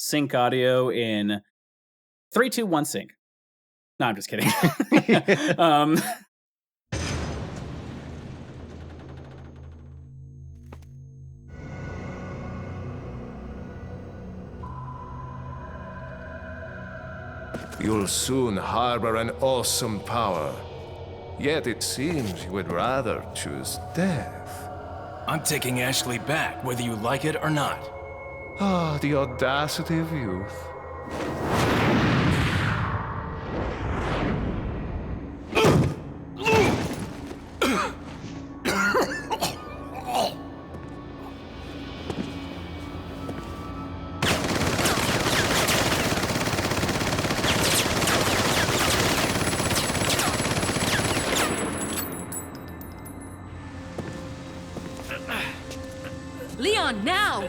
sync audio in 3, 2, 1, sync. No, I'm just kidding. You'll soon harbor an awesome power. Yet it seems you would rather choose death. I'm taking Ashley back, whether you like it or not. Ah, the audacity of youth. Leon, now!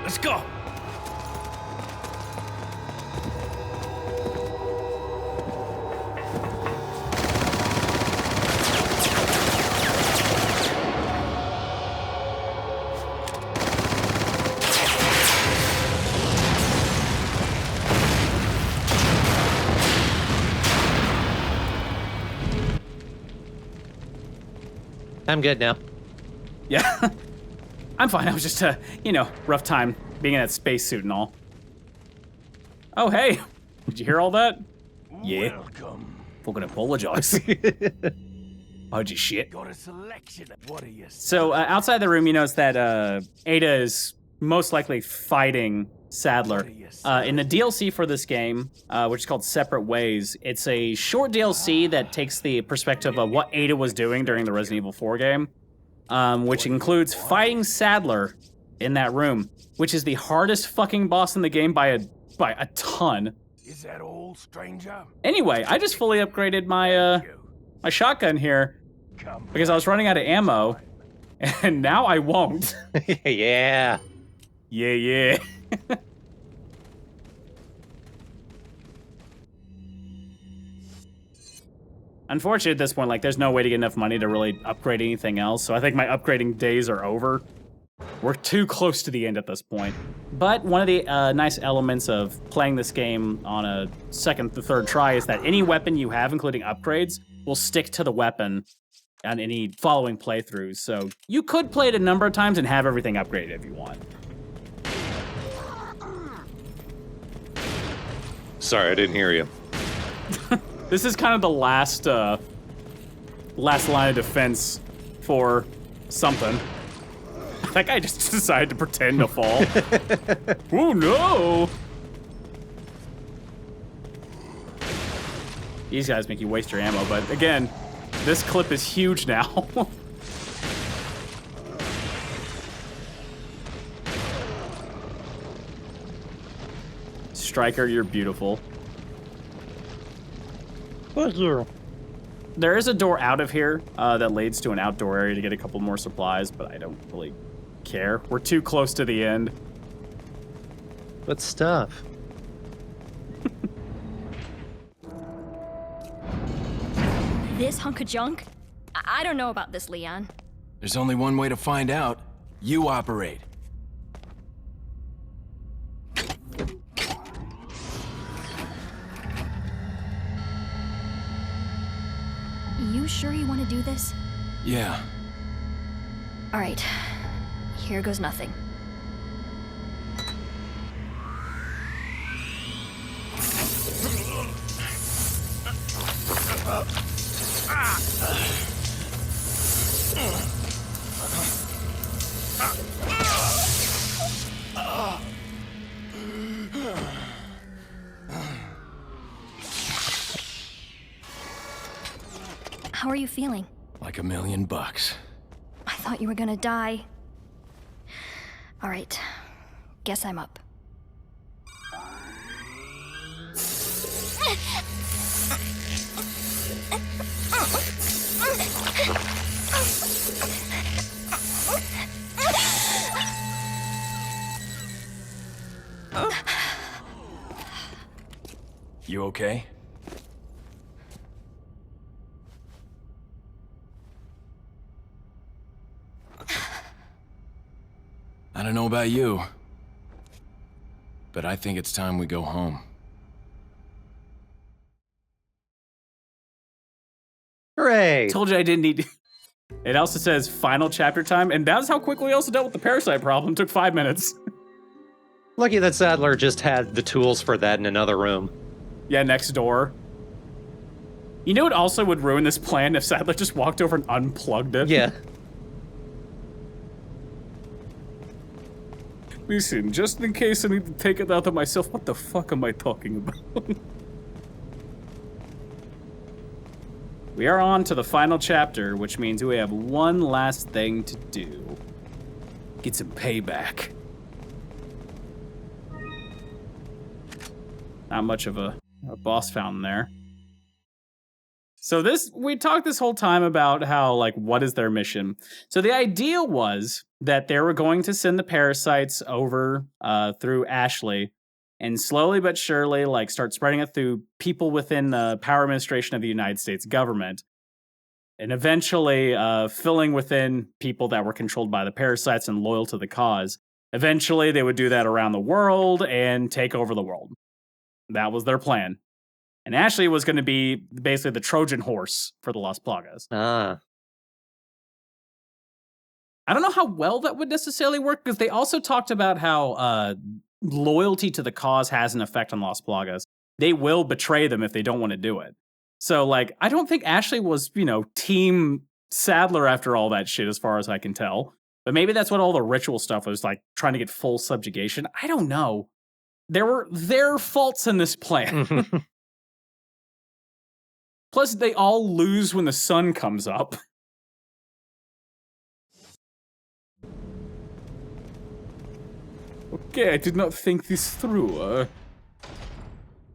Let's go! I'm good now. Yeah. I'm fine. I was just, rough time being in that spacesuit and all. Oh, hey. Did you hear all that? Yeah. Welcome. Fucking apologize. Oh, just shit. Got a selection of what are you? So, outside the room, you notice that Ada is most likely fighting Sadler. In the DLC for this game, which is called Separate Ways, it's a short DLC that takes the perspective of what Ada was doing during the Resident Evil 4 game, which includes fighting Sadler in that room, which is the hardest fucking boss in the game by a ton. Is that all, stranger? Anyway, I just fully upgraded my my shotgun here because I was running out of ammo, and now I won't. Yeah. Yeah. Unfortunately, at this point, there's no way to get enough money to really upgrade anything else, so I think my upgrading days are over. We're too close to the end at this point. But one of the nice elements of playing this game on a second to third try is that any weapon you have, including upgrades, will stick to the weapon on any following playthroughs. So you could play it a number of times and have everything upgraded if you want. Sorry, I didn't hear you. This is kind of the last line of defense for something. That guy just decided to pretend to fall. Oh no! These guys make you waste your ammo, but again, this clip is huge now. Striker, you're beautiful. There is a door out of here that leads to an outdoor area to get a couple more supplies, but I don't really care. We're too close to the end. What stuff? This hunk of junk? I don't know about this, Leon. There's only one way to find out. You operate. You sure you want to do this? Yeah. All right. Here goes nothing. How are you feeling? Like $1,000,000. I thought you were gonna die. All right. Guess I'm up. You okay? I don't know about you, but I think it's time we go home. Hooray! Told you I didn't need. It also says final chapter time, and that's how quickly we also dealt with the parasite problem. Took 5 minutes. Lucky that Sadler just had the tools for that in another room. Yeah, next door. You know what also would ruin this plan if Sadler just walked over and unplugged it? Yeah. Listen, just in case I need to take it out of myself, what the fuck am I talking about? We are on to the final chapter, which means we have one last thing to do. Get some payback. Not much of a boss fountain there. So we talked this whole time about how, like, what is their mission? So the idea was that they were going to send the parasites over through Ashley and slowly but surely, like, start spreading it through people within the power administration of the United States government. And eventually filling within people that were controlled by the parasites and loyal to the cause. Eventually, they would do that around the world and take over the world. That was their plan. And Ashley was going to be basically the Trojan horse for the Las Plagas. Ah. I don't know how well that would necessarily work, because they also talked about how loyalty to the cause has an effect on Las Plagas. They will betray them if they don't want to do it. So, like, I don't think Ashley was, Team Sadler after all that shit, as far as I can tell. But maybe that's what all the ritual stuff was, like, trying to get full subjugation. I don't know. There were their faults in this plan. Plus, they all lose when the sun comes up. Okay, I did not think this through.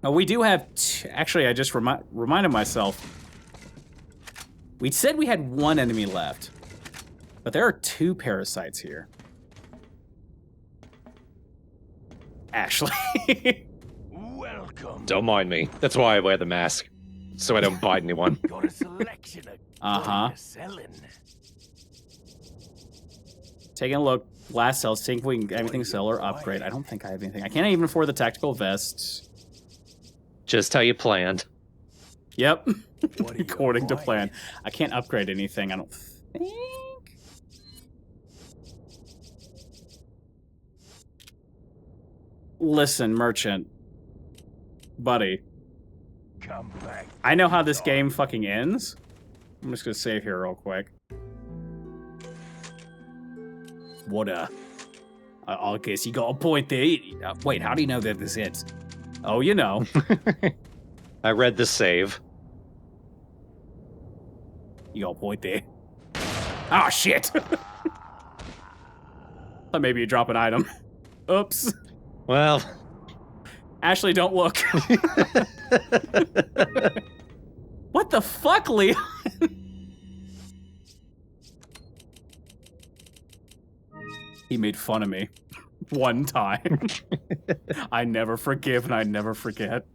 We do have... Actually, I just reminded myself. We said we had one enemy left. But there are 2 parasites here. Ashley. Welcome. Don't mind me. That's why I wear the mask. So I don't bite anyone. Got a selection of Uh-huh. selling. Taking a look. Last cell. See if we can get anything sell or upgrade. I don't think I have anything. I can't even afford the tactical vest. Just how you planned. Yep. According to plan. I can't upgrade anything, I don't think. Listen, merchant. Buddy. Come back. I know how this game fucking ends. I'm just gonna save here real quick. What I guess you got a point there. Wait, how do you know that this ends? Oh, you know. I read the save. You got a point there. Oh, shit. Thought maybe you drop an item. Oops. Well... Ashley, don't look. What the fuck, Leon? He made fun of me. One time. I never forgive and I never forget.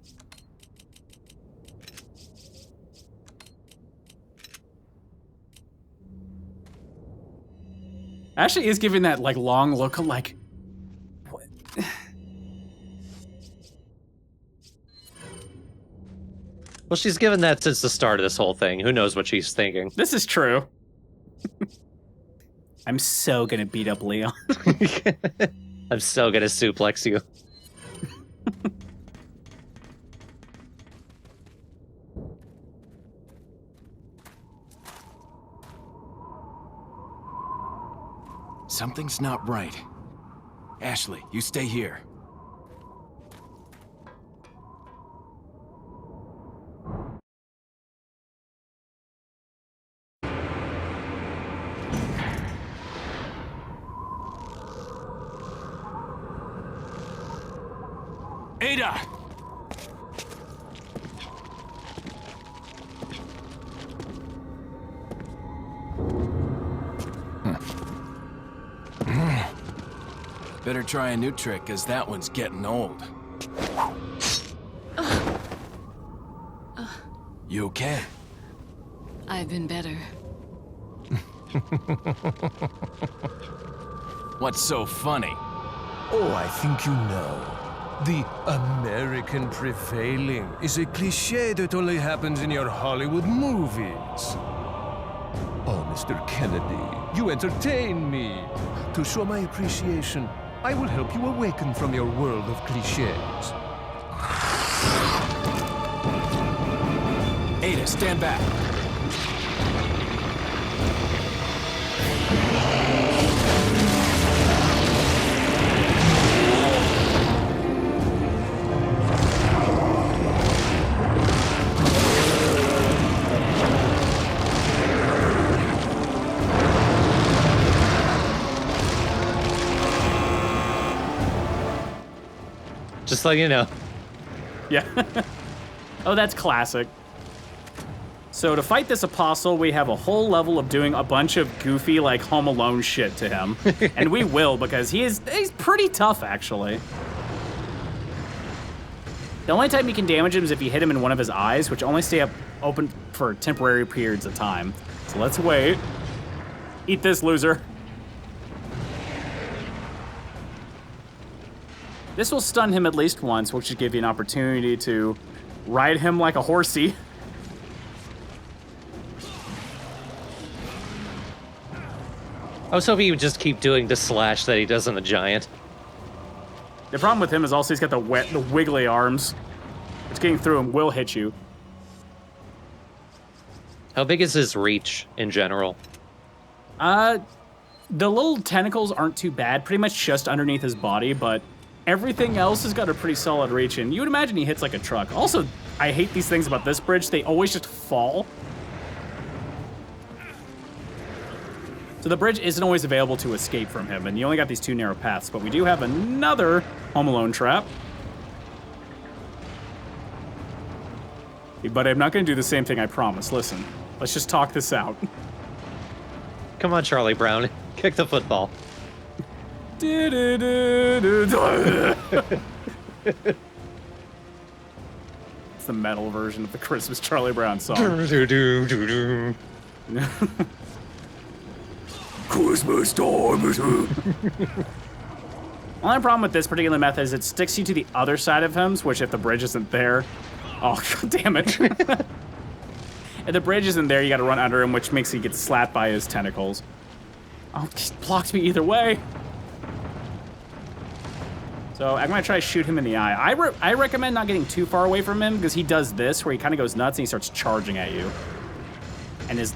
Ashley is giving that, like, long look of, like... What? Well, she's given that since the start of this whole thing. Who knows what she's thinking? This is true. I'm so gonna beat up Leon. I'm so gonna suplex you. Something's not right. Ashley, you stay here. Ada! Better try a new trick, cause that one's getting old. You okay? I've been better. What's so funny? Oh, I think you know. The American prevailing is a cliche that only happens in your Hollywood movies. Oh, Mr. Kennedy, you entertain me. To show my appreciation, I will help you awaken from your world of cliches. Ada, stand back. Just like you know. Yeah. Oh, that's classic. So to fight this apostle, we have a whole level of doing a bunch of goofy, like, Home Alone shit to him. And we will, because he's pretty tough, actually. The only time you can damage him is if you hit him in one of his eyes, which only stay up open for temporary periods of time. So let's wait. Eat this, loser. This will stun him at least once, which should give you an opportunity to ride him like a horsey. I was hoping he would just keep doing the slash that he does on the giant. The problem with him is also he's got the wiggly arms. It's getting through him will hit you. How big is his reach in general? The little tentacles aren't too bad, pretty much just underneath his body, but everything else has got a pretty solid reach, and you would imagine he hits like a truck. Also, I hate these things about this bridge. They always just fall. So the bridge isn't always available to escape from him, and you only got these two narrow paths, but we do have another Home Alone trap. Hey, buddy, I'm not going to do the same thing, I promise. Listen, let's just talk this out. Come on, Charlie Brown. Kick the football. It's the metal version of the Christmas Charlie Brown song. Christmas time is here. Only problem with this particular method is it sticks you to the other side of him, which if the bridge isn't there... Oh, god damn it. If the bridge isn't there, you gotta run under him, which makes you get slapped by his tentacles. Oh, he blocked me either way. So I'm gonna try to shoot him in the eye. I recommend not getting too far away from him because he does this where he kind of goes nuts and he starts charging at you. And is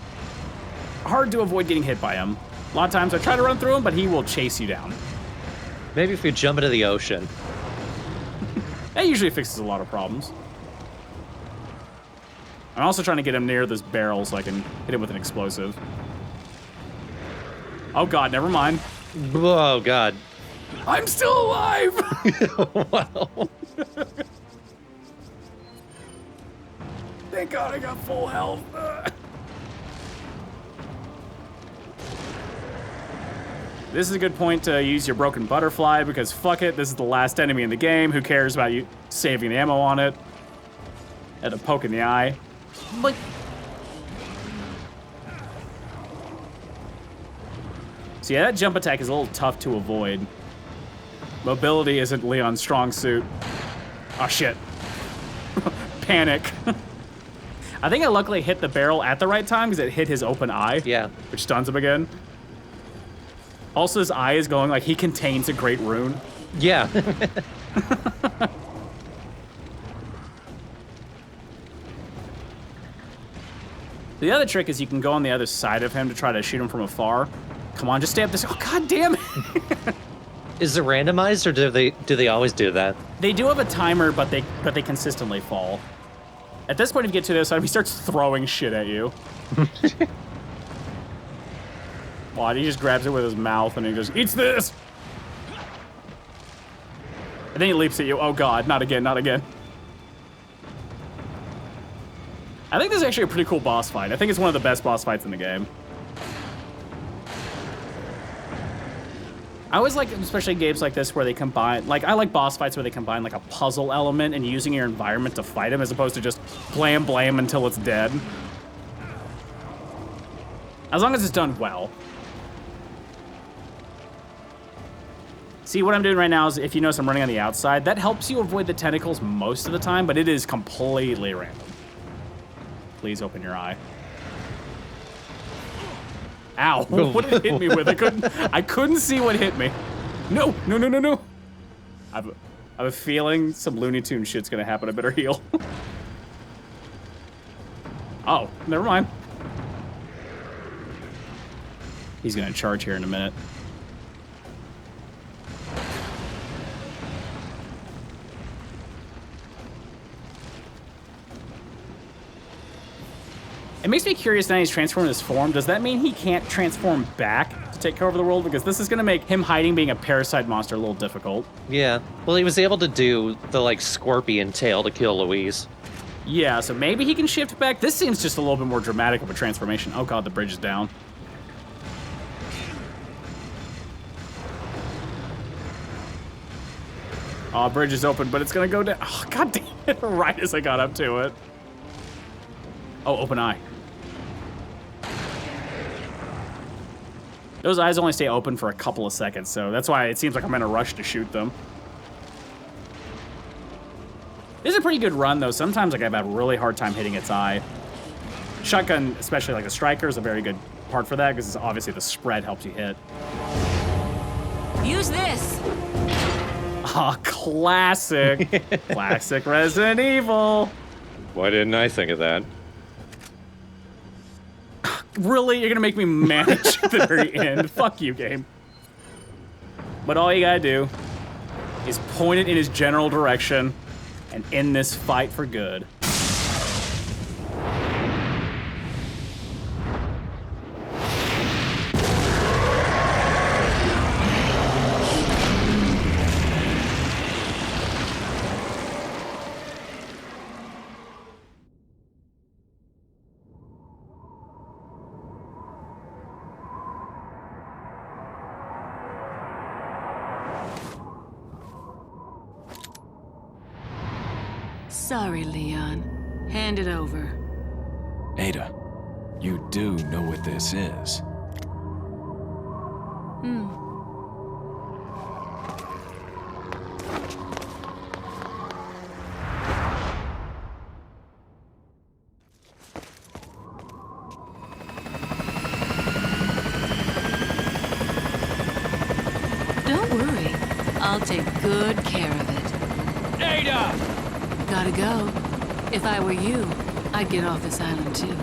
hard to avoid getting hit by him. A lot of times I try to run through him, but he will chase you down. Maybe if you jump into the ocean. That usually fixes a lot of problems. I'm also trying to get him near this barrel so I can hit him with an explosive. Oh god, never mind. Oh god. I'm still alive! Wow. Thank god I got full health. This is a good point to use your broken butterfly because fuck it, this is the last enemy in the game. Who cares about you saving the ammo on it? Had a poke in the eye. But so yeah, that jump attack is a little tough to avoid. Mobility isn't Leon's strong suit. Oh shit. Panic. I think I luckily hit the barrel at the right time because it hit his open eye. Yeah. Which stuns him again. Also, his eye is going like he contains a great rune. Yeah. The other trick is you can go on the other side of him to try to shoot him from afar. Come on, just stay up this. Oh god damn it! Is it randomized or do they always do that? They do have a timer, but they consistently fall. At this point, if you get to this side, he starts throwing shit at you. Well, he just grabs it with his mouth and he just eats this. And then he leaps at you. Oh god, not again, not again. I think this is actually a pretty cool boss fight. I think it's one of the best boss fights in the game. I always like, especially games like this where they combine, like I like boss fights where they combine like a puzzle element and using your environment to fight him as opposed to just blam until it's dead. As long as it's done well. See, what I'm doing right now is, if you notice I'm running on the outside, that helps you avoid the tentacles most of the time, but it is completely random. Please open your eye. Ow, what did it hit me with? I couldn't see what hit me. No. I have a feeling some Looney Tunes shit's gonna happen. I better heal. Oh, never mind. He's gonna charge here in a minute. It makes me curious now he's transformed his form. Does that mean he can't transform back to take over the world? Because this is going to make him hiding being a parasite monster a little difficult. Yeah. Well, he was able to do the, like, scorpion tail to kill Louise. Yeah, so maybe he can shift back. This seems just a little bit more dramatic of a transformation. Oh god, the bridge is down. Oh, bridge is open, but it's going to go down. Oh, god damn it. Right as I got up to it. Oh, open eye. Those eyes only stay open for a couple of seconds, so that's why it seems like I'm in a rush to shoot them. This is a pretty good run, though. Sometimes like, I've had a really hard time hitting its eye. Shotgun, especially like a striker, is a very good part for that, because obviously the spread helps you hit. Use this. Ah, classic. Classic Resident Evil. Why didn't I think of that? Really? You're gonna make me manage at the very end? Fuck you, game. But all you gotta do is point it in his general direction and end this fight for good. Sorry, Leon. Hand it over. Ada, you do know what this is. Don't worry. I'll take good care of it. Ada! Gotta go. If I were you, I'd get off this island too.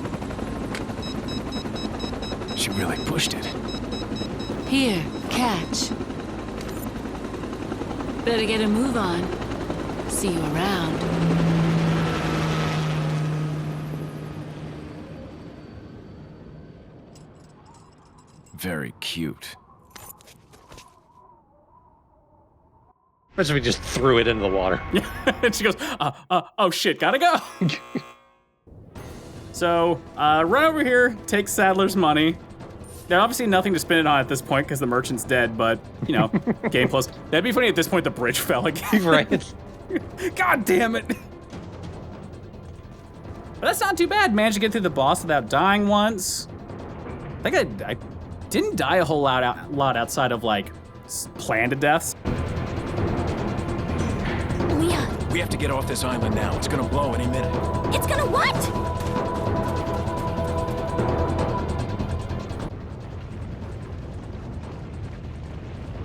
She really pushed it. Here, catch. Better get a move on. See you around. Very cute. Imagine we just threw it into the water. And she goes, oh shit, gotta go. So, run over here, take Sadler's money. There's obviously nothing to spend it on at this point because the merchant's dead, but, you know, game plus. That'd be funny if at this point the bridge fell again. Right. God damn it. But that's not too bad. Managed to get through the boss without dying once. I think I didn't die a whole lot outside of, like, planned deaths. Leon, We have to get off this island now. It's gonna blow any minute. it's gonna what?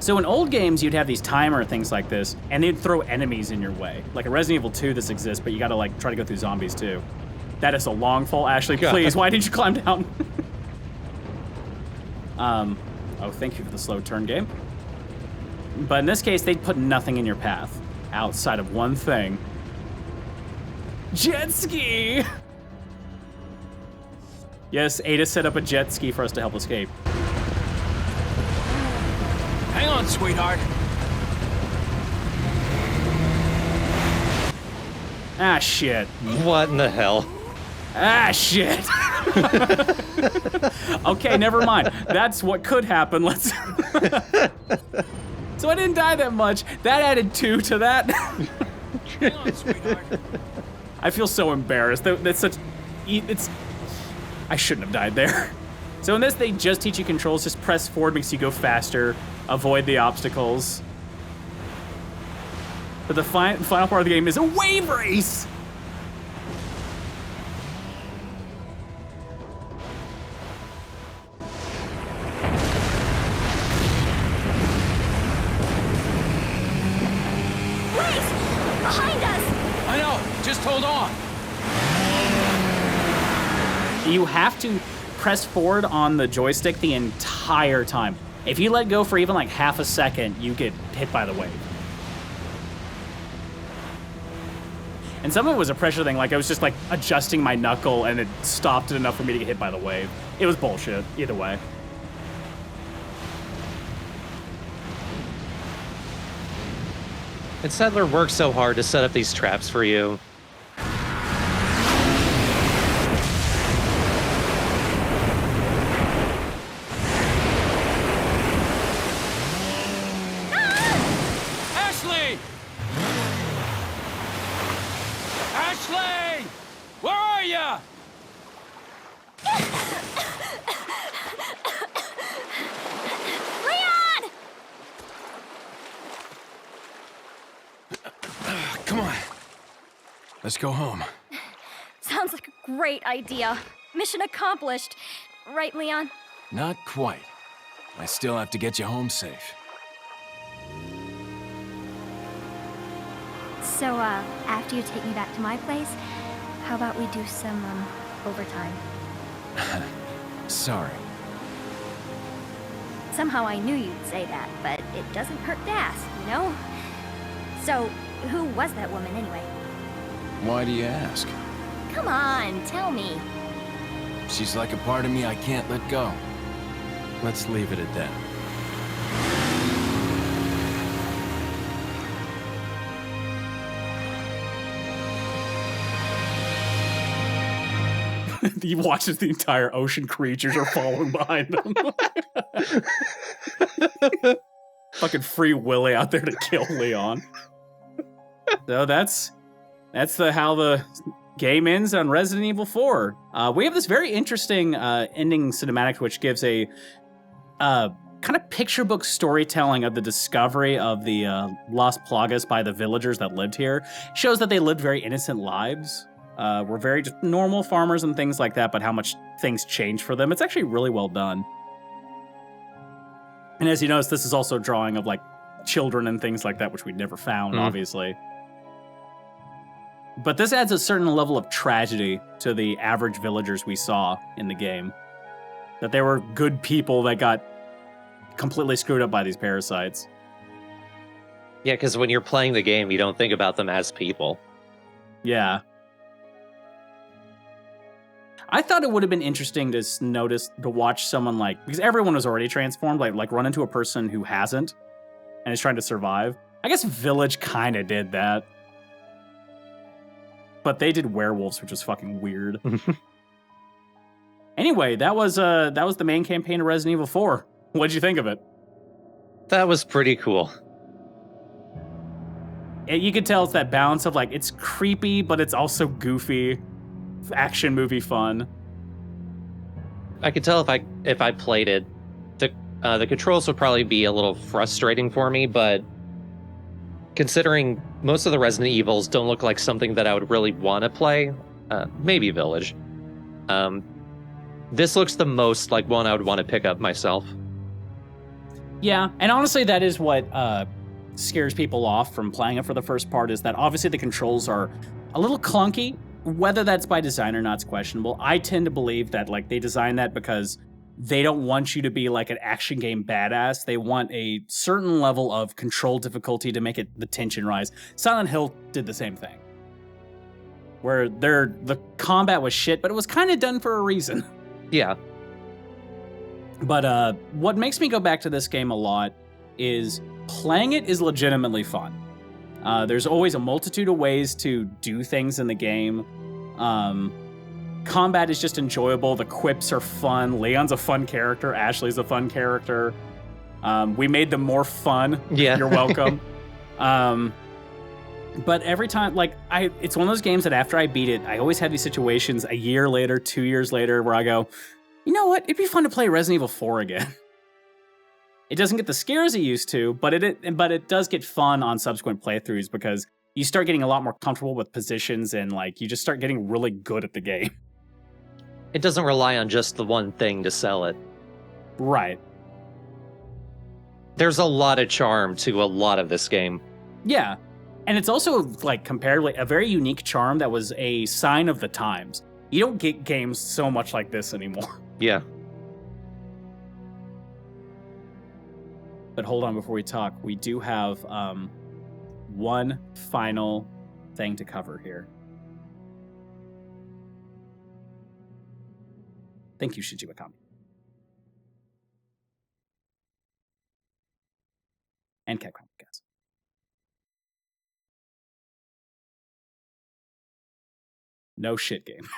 So in old games, you'd have these timer things like this, and they'd throw enemies in your way. Like in Resident Evil 2, this exists, but you gotta like try to go through zombies too. That is a long fall, Ashley. God. Please, why didn't you climb down? Oh, thank you for the slow turn game. But in this case, they'd put nothing in your path outside of one thing. Jet ski! Yes, Ada set up a jet ski for us to help escape. Hang on, sweetheart. Ah, shit. What in the hell? Ah, shit. Okay, never mind. That's what could happen. Let's. So I didn't die that much. That added 2 to that. Come on, sweetheart. I feel so embarrassed. That's such. It's. I shouldn't have died there. So in this, they just teach you controls. Just press forward makes you go faster. Avoid the obstacles. But the final part of the game is a wave race. Please! Behind us! I know. Just hold on. You have to press forward on the joystick the entire time. If you let go for even like half a second, you get hit by the wave. And some of it was a pressure thing, like I was just like adjusting my knuckle and it stopped it enough for me to get hit by the wave. It was bullshit, either way. And Settler worked so hard to set up these traps for you. Ashley! Ashley! Where are ya? Leon! Come on. Let's go home. Sounds like a great idea. Mission accomplished. Right, Leon? Not quite. I still have to get you home safe. So, after you take me back to my place, how about we do some, overtime? Sorry. Somehow I knew you'd say that, but it doesn't hurt to ask, you know? So, who was that woman anyway? Why do you ask? Come on, tell me. She's like a part of me I can't let go. Let's leave it at that. He watches the entire ocean creatures are following behind them. Fucking Free Willy out there to kill Leon. So that's how the game ends on Resident Evil 4. We have this very interesting ending cinematic, which gives a kind of picture book storytelling of the discovery of the Las Plagas by the villagers that lived here. Shows that they lived very innocent lives. Were very just normal farmers and things like that, but how much things changed for them. It's actually really well done. And as you notice, this is also a drawing of like children and things like that, which we'd never found, obviously. But this adds a certain level of tragedy to the average villagers we saw in the game. That they were good people that got completely screwed up by these parasites. Yeah, because when you're playing the game, you don't think about them as people. Yeah. I thought it would have been interesting to watch someone like, because everyone was already transformed, like run into a person who hasn't and is trying to survive. I guess Village kind of did that. But they did werewolves, which was fucking weird. Anyway, that was the main campaign of Resident Evil 4. What'd you think of it? That was pretty cool. You could tell it's that balance of like, it's creepy, but it's also goofy. Action movie fun. I could tell if I played it, the controls would probably be a little frustrating for me, but considering most of the Resident Evils don't look like something that I would really want to play, maybe Village. This looks the most like one I would want to pick up myself. Yeah, and honestly, that is what scares people off from playing it for the first part, is that obviously the controls are a little clunky. Whether that's by design or not is questionable. I tend to believe that like they designed that because they don't want you to be like an action game badass. They want a certain level of control difficulty to make the tension rise. Silent Hill did the same thing. Where the combat was shit, but it was kind of done for a reason. Yeah. But what makes me go back to this game a lot is playing it is legitimately fun. There's always a multitude of ways to do things in the game. Kind combat is just enjoyable. The quips are fun. Leon's a fun character. Ashley's a fun character. We made them more fun. Yeah. You're welcome. But every time, it's one of those games that after I beat it, I always have these situations a year later, 2 years later, where I go, you know what? It'd be fun to play Resident Evil 4 again. It doesn't get the scares it used to, but it does get fun on subsequent playthroughs because you start getting a lot more comfortable with positions and you just start getting really good at the game. It doesn't rely on just the one thing to sell it. Right. There's a lot of charm to a lot of this game. Yeah. And it's also, comparatively, a very unique charm that was a sign of the times. You don't get games so much like this anymore. Yeah. But hold on before we talk. We do have one final thing to cover here. Thank you, Shinji Mikami. And Capcom, guys. No shit game.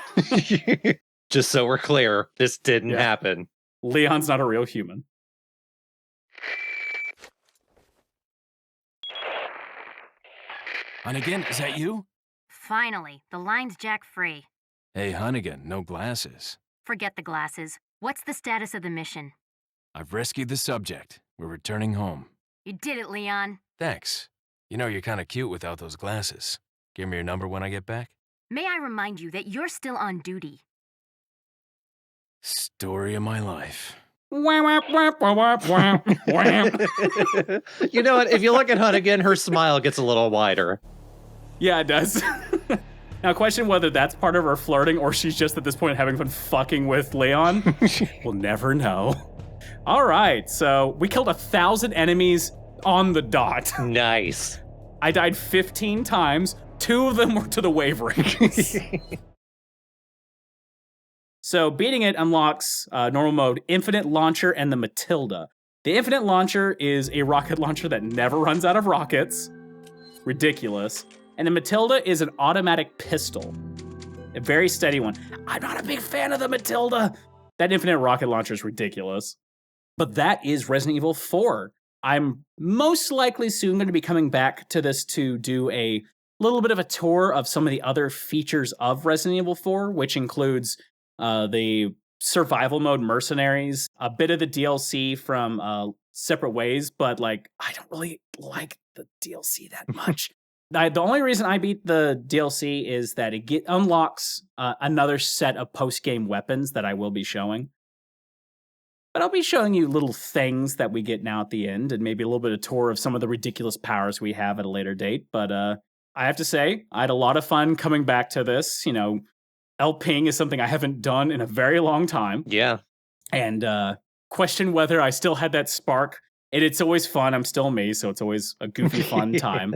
Just so we're clear, this didn't happen. Leon's not a real human. Hunnigan, is that you? Finally, the line's jack free. Hey, Hunnigan, no glasses. Forget the glasses. What's the status of the mission? I've rescued the subject. We're returning home. You did it, Leon. Thanks. You know, you're kind of cute without those glasses. Give me your number when I get back. May I remind you that you're still on duty. Story of my life. You know what? If you look at Hunnigan, her smile gets a little wider. Yeah, it does. Now, question whether that's part of her flirting or she's just at this point having fun fucking with Leon. We'll never know. All right, so we killed 1,000 enemies on the dot. Nice. I died 15 times. 2 of them were to the Waverings. So beating it unlocks normal mode, Infinite Launcher, and the Matilda. The Infinite Launcher is a rocket launcher that never runs out of rockets. Ridiculous. And the Matilda is an automatic pistol. A very steady one. I'm not a big fan of the Matilda. That Infinite Rocket Launcher is ridiculous. But that is Resident Evil 4. I'm most likely soon going to be coming back to this to do a little bit of a tour of some of the other features of Resident Evil 4, which includes the survival mode Mercenaries, a bit of the DLC from Separate Ways, but I don't really like the DLC that much. The only reason I beat the DLC is that it unlocks another set of post-game weapons that I will be showing. But I'll be showing you little things that we get now at the end, and maybe a little bit of tour of some of the ridiculous powers we have at a later date. But I have to say, I had a lot of fun coming back to this. You know, LPing is something I haven't done in a very long time. Yeah. And question whether I still had that spark. It's always fun. I'm still me, so it's always a goofy, fun time.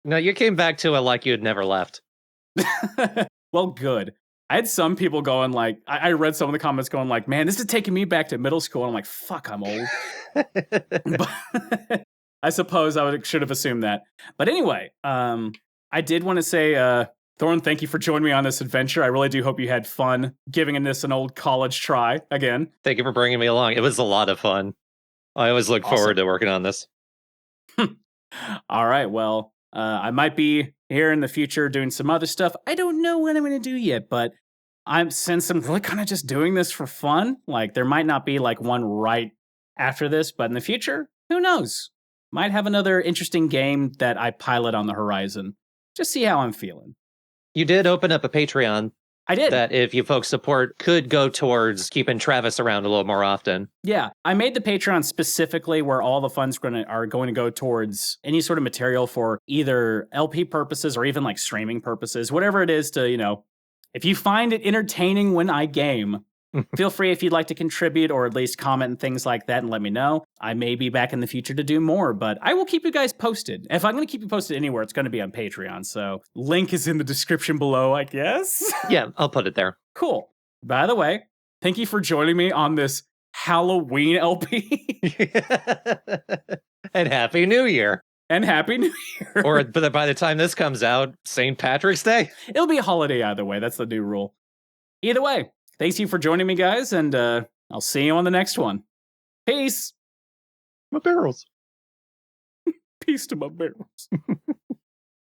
No, you came back to it like you had never left. Well, good. I had some people going I read some of the comments going man, this is taking me back to middle school. And I'm like, fuck, I'm old. But I suppose I should have assumed that. But anyway, I did want to say, Thorn, thank you for joining me on this adventure. I really do hope you had fun giving this an old college try again. Thank you for bringing me along. It was a lot of fun. I always look forward to working on this. All right, well, I might be here in the future doing some other stuff. I don't know what I'm going to do yet, but since I'm really kind of just doing this for fun, there might not be one right after this, but in the future, who knows? Might have another interesting game that I pilot on the horizon. Just see how I'm feeling. You did open up a Patreon. I did. That if you folks support could go towards keeping Travis around a little more often. Yeah, I made the Patreon specifically where all the funds are going to go towards any sort of material for either LP purposes or even streaming purposes, whatever it is to, if you find it entertaining when I game, feel free if you'd like to contribute or at least comment and things like that and let me know. I may be back in the future to do more, but I will keep you guys posted. If I'm going to keep you posted anywhere, it's going to be on Patreon. So link is in the description below, I guess. Yeah, I'll put it there. Cool. By the way, thank you for joining me on this Halloween LP. And Happy New Year. And Happy New Year. Or by the time this comes out, St. Patrick's Day. It'll be a holiday either way. That's the new rule. Either way, thanks you for joining me, guys, and I'll see you on the next one. Peace. My barrels. Peace to my barrels.